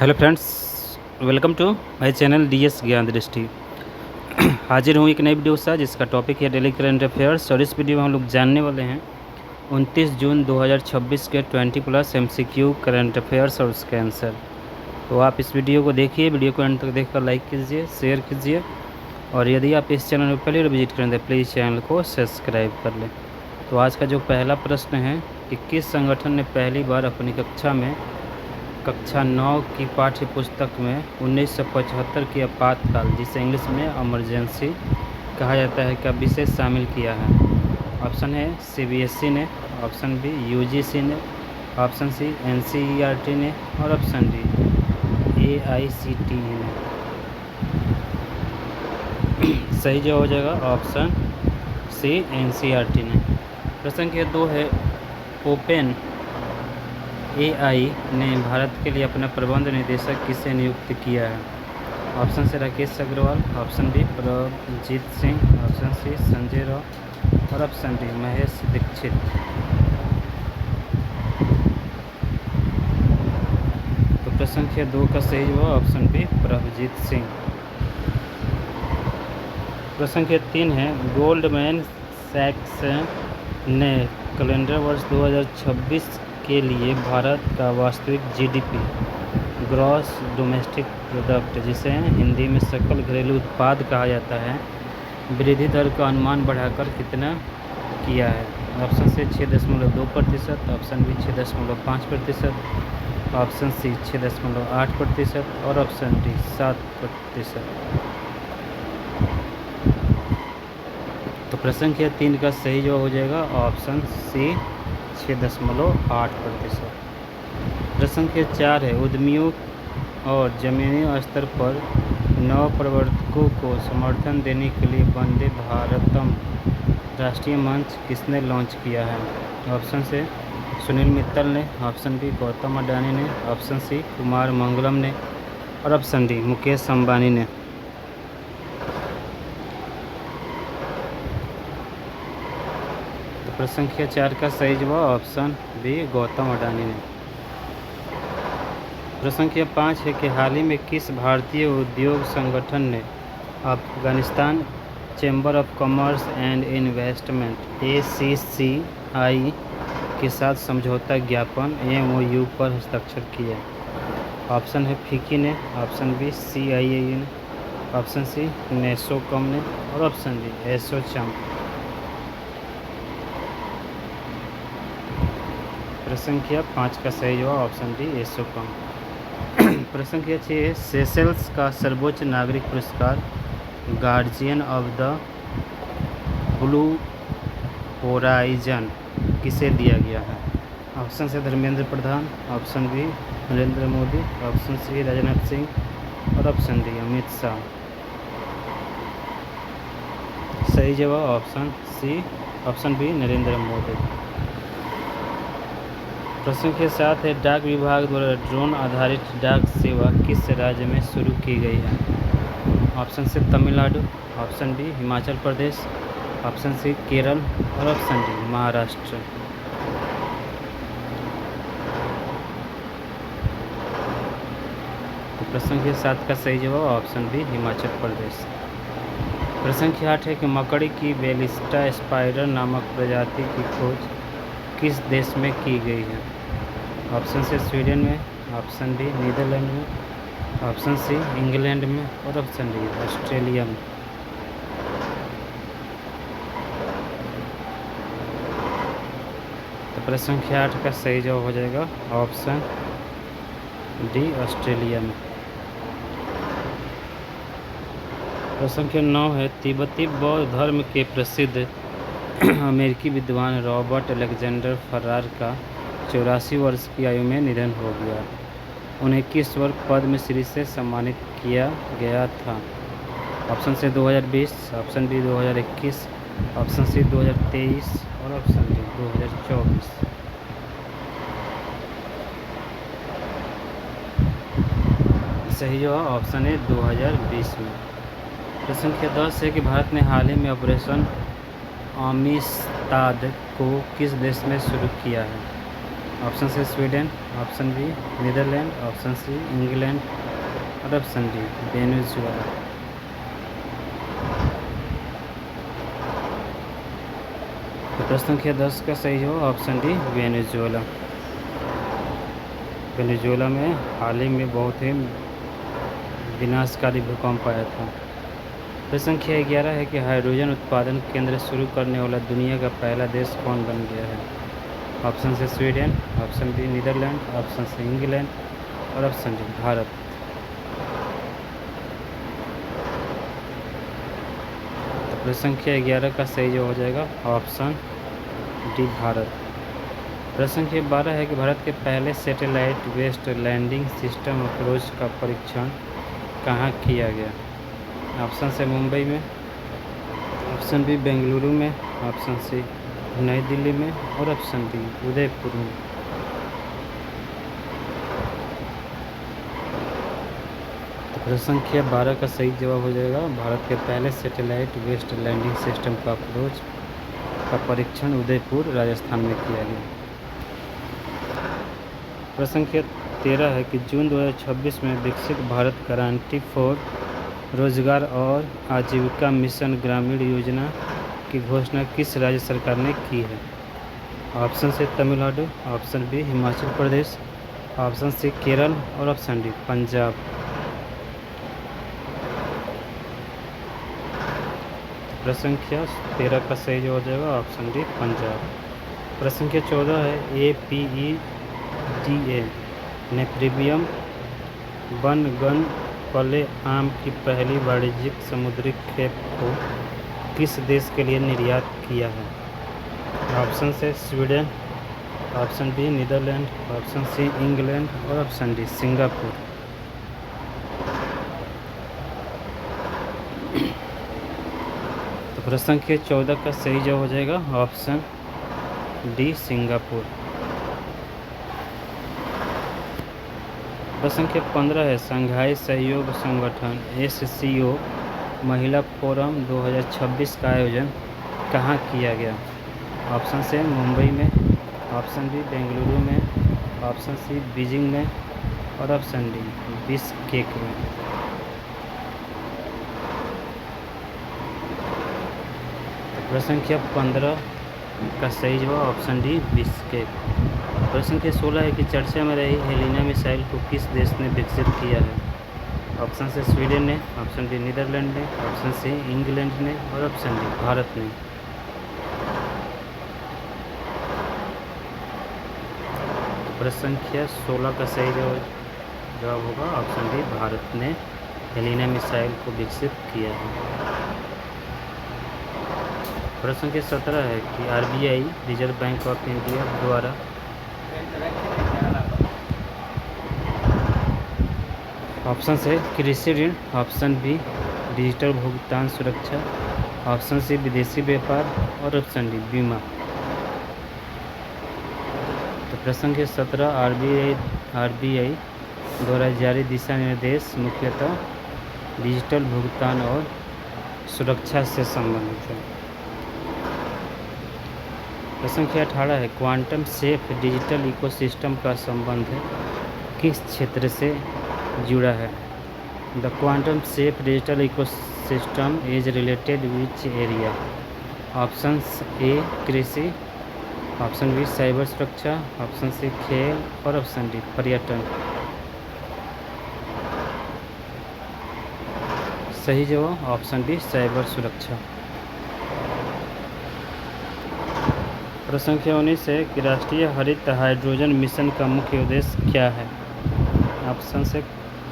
Hello friends, welcome to my channel DS Gyan Drishti. हाजिर हूँ एक नई वीडियो से जिसका टॉपिक है डेली करंट अफेयर्स। और इस वीडियो में हम लोग जानने वाले हैं 29 जून 2026 के 20+ एमसीक्यू करंट अफेयर्स और उसके आंसर। तो आप इस वीडियो को देखिए, वीडियो को अंत तक देखकर लाइक कीजिए, शेयर कीजिए, और यदि आप इस चैनल में पहले विजिट करें तो प्लीज़ चैनल को सब्सक्राइब कर लें। तो आज का जो पहला प्रश्न है कि किस संगठन ने पहली बार अपनी कक्षा 9 की पाठ्य पुस्तक में 1975 की आपातकाल, जिसे इंग्लिश में इमरजेंसी कहा जाता है, का विषय शामिल किया है? ऑप्शन है सीबीएसई ने, ऑप्शन बी यूजीसी ने, ऑप्शन सी एनसीईआरटी ने, और ऑप्शन डी एआईसीटीई ने। सही जवाब हो जाएगा ऑप्शन सी एनसीईआरटी ने। प्रश्न संख्या 2 है ओपन एआई ने भारत के लिए अपना प्रबंध निदेशक किसे नियुक्त किया है? ऑप्शन से Rakesh Agarwal, option B Prabhjeet Singh, option C Sanjay Rao, और ऑप्शन डी महेश दीक्षित। तो प्रश्न संख्या 2 का सही जवाब ऑप्शन बी प्रभजीत सिंह। प्रश्न संख्या 3 है गोल्डमैन सैक्स ने कैलेंडर वर्ष 2026 के लिए भारत का वास्तविक जीडीपी, ग्रॉस डोमेस्टिक प्रोडक्ट, जिसे हिंदी में सकल घरेलू उत्पाद कहा जाता है, वृद्धि दर का अनुमान बढ़ाकर कितना किया है? ऑप्शन से 6.2%, ऑप्शन बी 6.5%, ऑप्शन सी 6.8%, और ऑप्शन डी 7%। तो प्रश्न संख्या 3 का सही जवाब हो जाएगा ऑप्शन सी 6.8%। प्रश्न संख्या 4 है उद्यमियों और ज़मीनी स्तर पर नवप्रवर्तकों को समर्थन देने के लिए वंदे भारतम राष्ट्रीय मंच किसने लॉन्च किया है? ऑप्शन से सुनील मित्तल ने, ऑप्शन बी गौतम अडानी ने, ऑप्शन सी कुमार मंगलम ने, और ऑप्शन डी मुकेश अंबानी ने। प्रश्न संख्या 4 का सही जवाब ऑप्शन बी गौतम अडानी ने। प्रश्न संख्या 5 है कि हाल ही में किस भारतीय उद्योग संगठन ने Afghanistan chamber of commerce and investment ACCI के साथ समझौता ज्ञापन MOU पर हस्ताक्षर किया? ऑप्शन है फिकी ने, ऑप्शन बी CII ने, ऑप्शन सी नेसोकम ने, और ऑप्शन डी एसोचैम। प्रश्न संख्या 5 का सही जवाब ऑप्शन डी एसोकम। प्रश्न संख्या 6 है सेशेल्स का सर्वोच्च नागरिक पुरस्कार Guardian of the Blue Horizon किसे दिया गया है? ऑप्शन से Dharmendra Pradhan, option B Narendra Modi, option C Rajnath Singh, और ऑप्शन डी अमित शाह। सही जवाब option C, option B Narendra Modi. प्रश्न संख्या 7 है डाक विभाग द्वारा ड्रोन आधारित डाक सेवा किस राज्य में शुरू की गई है? ऑप्शन से Tamil Nadu, option B Himachal Pradesh, option C Kerala, और ऑप्शन डी महाराष्ट्र। तो प्रश्न संख्या 7 का सही जवाब ऑप्शन बी हिमाचल प्रदेश। प्रश्न संख्या 8 है कि मकड़ी की बेलिस्टा स्पाइडर नामक प्रजाति की खोज किस देश में की गई है? ऑप्शन से स्वीडन में, ऑप्शन बी नीदरलैंड में, ऑप्शन सी इंग्लैंड में, और ऑप्शन डी ऑस्ट्रेलिया में। तो प्रश्न संख्या 8 का सही जवाब हो जाएगा ऑप्शन डी ऑस्ट्रेलिया में। प्रश्न संख्या 9 है तिब्बती बौद्ध धर्म के प्रसिद्ध अमेरिकी विद्वान रॉबर्ट अलेक्जेंडर फरार का 84 वर्ष की आयु में निधन हो गया। उन्हें किस वर्ष पद्मश्री से सम्मानित किया गया था? ऑप्शन से 2020, ऑप्शन बी 2021, ऑप्शन सी 2023, और ऑप्शन डी 2024। सही जवाब ऑप्शन है 2020 में। प्रश्न संख्या 10 है कि भारत ने हाल ही में ऑपरेशन अमिस्ताद को किस देश में शुरू किया है? Option C Sweden, option B Netherland, option C England और ऑप्शन डी वेनेजुएला। तो प्रश्न संख्या 10 का सही हो ऑप्शन डी वेनेजुएला। वेनेजुएला में हाल ही में बहुत ही विनाशकारी भूकंप आया था। प्रश्न संख्या 11 है कि हाइड्रोजन उत्पादन केंद्र शुरू करने वाला दुनिया का पहला देश कौन बन गया है। ऑप्शन से Sweden, option B Netherland, option C England और ऑप्शन डी भारत। तो प्रश्न संख्या 11 का सही जो हो जाएगा ऑप्शन डी भारत। प्रश्न संख्या 12 है कि भारत के पहले satellite based landing system approach का परीक्षण कहाँ किया गया। ऑप्शन से मुंबई में, ऑप्शन बी बेंगलुरु में, ऑप्शन सी नई दिल्ली में और ऑप्शन डी उदयपुर में। तो प्रश्न संख्या 12 का सही जवाब हो जाएगा भारत के पहले सैटेलाइट बेस्ड लैंडिंग सिस्टम का अप्रोच का परीक्षण उदयपुर राजस्थान में किया गया। प्रश्न संख्या 13 है कि जून 2026 में विकसित भारत गारंटी फॉर रोजगार और आजीविका मिशन ग्रामीण योजना की घोषणा किस राज्य सरकार ने की है। ऑप्शन से Tamil Nadu, option B Himachal Pradesh, option C Kerala और ऑप्शन डी पंजाब। प्रश्न संख्या 13 का सही जो हो जाएगा ऑप्शन डी पंजाब। प्रश्न संख्या 14 है APEDA ने प्रीमियम बनगन पले आम की पहली वाणिज्यिक समुद्री खेप को किस देश के लिए निर्यात किया है। ऑप्शन से Sweden, option B Netherland, option C England और ऑप्शन डी सिंगापुर। तो प्रश्न संख्या 14 का सही जवाब हो जाएगा ऑप्शन डी सिंगापुर। प्रश्न संख्या 15 है शंघाई सहयोग संगठन SCO महिला फोरम 2026 का आयोजन कहाँ किया गया। ऑप्शन से मुंबई में, ऑप्शन बी बेंगलुरु में, ऑप्शन सी बीजिंग में और ऑप्शन डी बिश्केक में। प्रश्न संख्या 15 का सही जवाब ऑप्शन डी बिश्केक। प्रश्न संख्या 16 है कि चर्चा में रही हेलिना मिसाइल को किस देश ने विकसित किया है। ऑप्शन से स्वीडन ने, ऑप्शन बी नीदरलैंड ने, ऑप्शन सी इंग्लैंड ने और ऑप्शन डी भारत ने। प्रश्न संख्या 16 का सही जवाब होगा ऑप्शन डी भारत ने हेलिना मिसाइल को विकसित किया है। प्रश्न संख्या 17 है कि RBI reserve bank of India द्वारा ऑप्शन से कृषि ऋण, ऑप्शन बी डिजिटल भुगतान सुरक्षा, ऑप्शन सी विदेशी व्यापार और ऑप्शन डी बीमा। तो प्रश्न संख्या 17 RBI द्वारा जारी दिशा निर्देश मुख्यतः डिजिटल भुगतान और सुरक्षा से संबंधित है। प्रश्न संख्या 18 है क्वांटम सेफ डिजिटल इकोसिस्टम का संबंध किस क्षेत्र से जुड़ा है। The quantum safe digital ecosystem is related which area. Option A कृषि, ऑप्शन बी साइबर सुरक्षा, ऑप्शन सी खेल और ऑप्शन डी पर्यटन। सही जवाब ऑप्शन डी साइबर सुरक्षा। प्रश्न संख्या 19 है कि राष्ट्रीय हरित हाइड्रोजन मिशन का मुख्य उद्देश्य क्या है। ऑप्शन से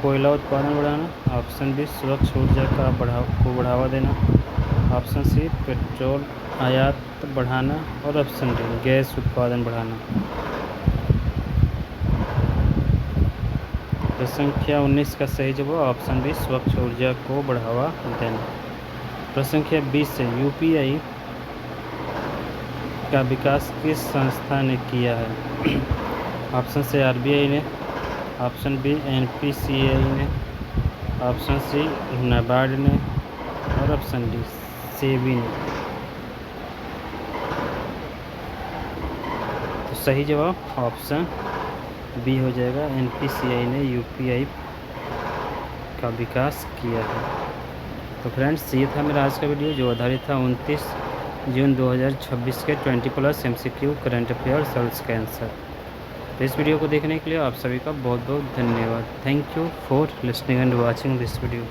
कोयला उत्पादन बढ़ाना, ऑप्शन बी स्वच्छ ऊर्जा का बढ़ावा देना, ऑप्शन सी पेट्रोल आयात बढ़ाना और ऑप्शन डी गैस उत्पादन बढ़ाना। प्रश्न संख्या 19 का सही जवाब ऑप्शन बी स्वच्छ ऊर्जा को बढ़ावा देना। प्रश्न संख्या 20 है UPI का विकास किस संस्था ने किया है। ऑप्शन से RBI ने, ऑप्शन बी NPCI ने, ऑप्शन सी नाबार्ड ने और ऑप्शन डी सेबी ने। तो सही जवाब ऑप्शन बी हो जाएगा। एनपीसीआई ने यूपीआई का विकास किया है। तो फ्रेंड्स, ये था मेरा आज का वीडियो जो आधारित था 29 जून 2026 के 20+ MCQ करंट अफेयर सॉल्व्स का आंसर। तो इस वीडियो को देखने के लिए आप सभी का बहुत बहुत धन्यवाद। Thank you for listening and watching this video.